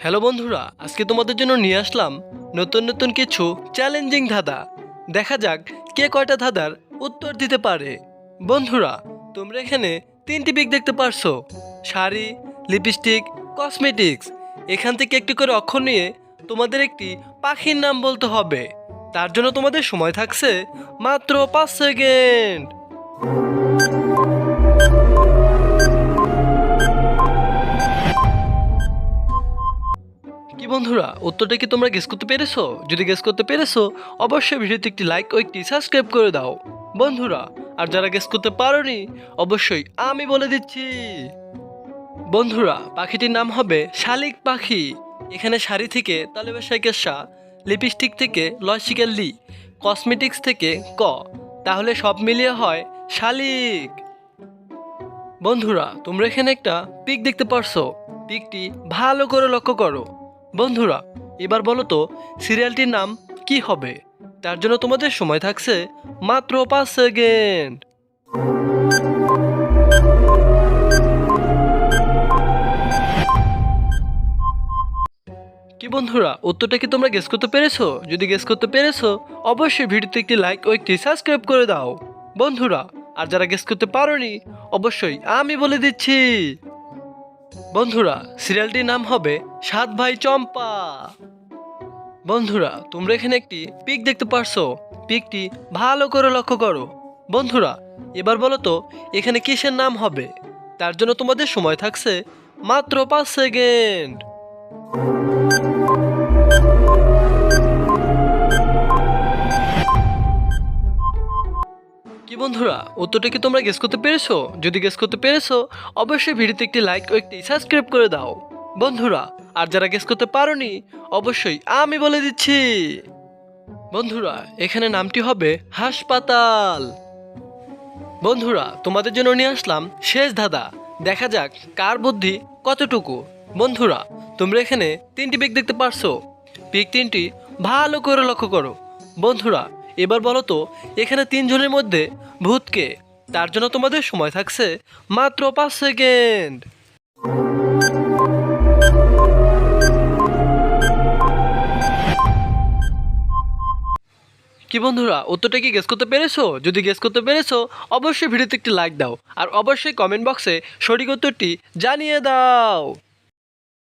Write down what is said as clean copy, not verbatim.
Hello বন্ধুরা, আজকে তোমাদের জন্য নিয়ে আসলাম নতুন নতুন কিছু চ্যালেঞ্জিং ধাঁধা। দেখা যাক কে কয়টা ধাঁধার উত্তর দিতে পারে। বন্ধুরা, তোমরা এখানে তিনটি পিক দেখতে পারছো: শাড়ি, লিপস্টিক, কসমেটিক্স। এখান থেকে একটি করে অক্ষর নিয়ে তোমাদের একটি পাখির নাম বলতে হবে। তার জন্য তোমাদের সময় থাকছে মাত্র 5 সেকেন্ড। কি বন্ধুরা, উত্তরটা কি তোমরা গেস করতে পেরেছো? যদি গেস করতে পেরেছো, অবশ্যই ভিডিওতে একটি লাইক ও একটি সাবস্ক্রাইব করে দাও বন্ধুরা। আর যারা গেস করতে পারোনি, অবশ্যই আমি বলে দিচ্ছি। বন্ধুরা, পাখিটির নাম হবে শালিক পাখি। এখানে শাড়ি থেকে তালেবের সাইকেল সা, লিপস্টিক থেকে লসিক্যাল লি, কসমেটিক্স থেকে ক, তাহলে সব মিলিয়ে হয় শালিক। বন্ধুরা, তোমরা এখানে একটা পিক দেখতে পারছো। পিকটি ভালো করে লক্ষ্য করো। বন্ধুরা, এবার বলো তো সিরিয়ালটির নাম কি হবে? তার জন্য তোমাদের সময় থাকছে মাত্র 5 সেকেন্ড। কি বন্ধুরা, উত্তরটা কি তোমরা গেস করতে পেরেছো? যদি গেস করতে পেরেছো, অবশ্যই ভিডিওতে একটি লাইক ও একটি সাবস্ক্রাইব করে দাও বন্ধুরা। আর যারা গেস করতে পারোনি, অবশ্যই আমি বলে দিচ্ছি। বন্ধুরা, সিরিয়ালটির নাম হবে সাত ভাই চম্পা। বন্ধুরা, তোমরা এখানে একটি পিক দেখতে পারছো। পিকটি ভালো করে লক্ষ্য করো। বন্ধুরা, এবার বলো তো এখানে কিসের নাম হবে? তার জন্য তোমাদের সময় থাকছে মাত্র 5 সেকেন্ড। কি বন্ধুরা, উত্তরটা কি তোমরা গেস করতে পেরেছো? যদি গেস করতে পেরেছো, অবশ্যই ভিডিওতে একটি লাইক ও একটি সাবস্ক্রাইব করে দাও বন্ধুরা। আর যারা গেস করতে পারোনি, অবশ্যই আমি বলে দিচ্ছি। বন্ধুরা, এখানে নামটি হবে হাসপাতাল। বন্ধুরা, তোমাদের জন্য নিয়ে আসলাম শেষ ধাঁধা। দেখা যাক কার বুদ্ধি কতটুকু। বন্ধুরা, তোমরা এখানে তিনটি পিক দেখতে পারছো। পিক তিনটি ভালো করে লক্ষ্য করো। বন্ধুরা, এবার বলো তো এখানে তিনজনের মধ্যে ভূতকে? তার জন্য তোমাদের সময় থাকছে মাত্র 5 সেকেন্ড। কি বন্ধুরা, উত্তরটা কি গেস করতে পেরেছো? যদি গেস করতে পেরেছো, অবশ্যই ভিডিওতে একটি লাইক দাও। আর অবশ্যই কমেন্ট বক্সে সঠিক উত্তরটি জানিয়ে দাও।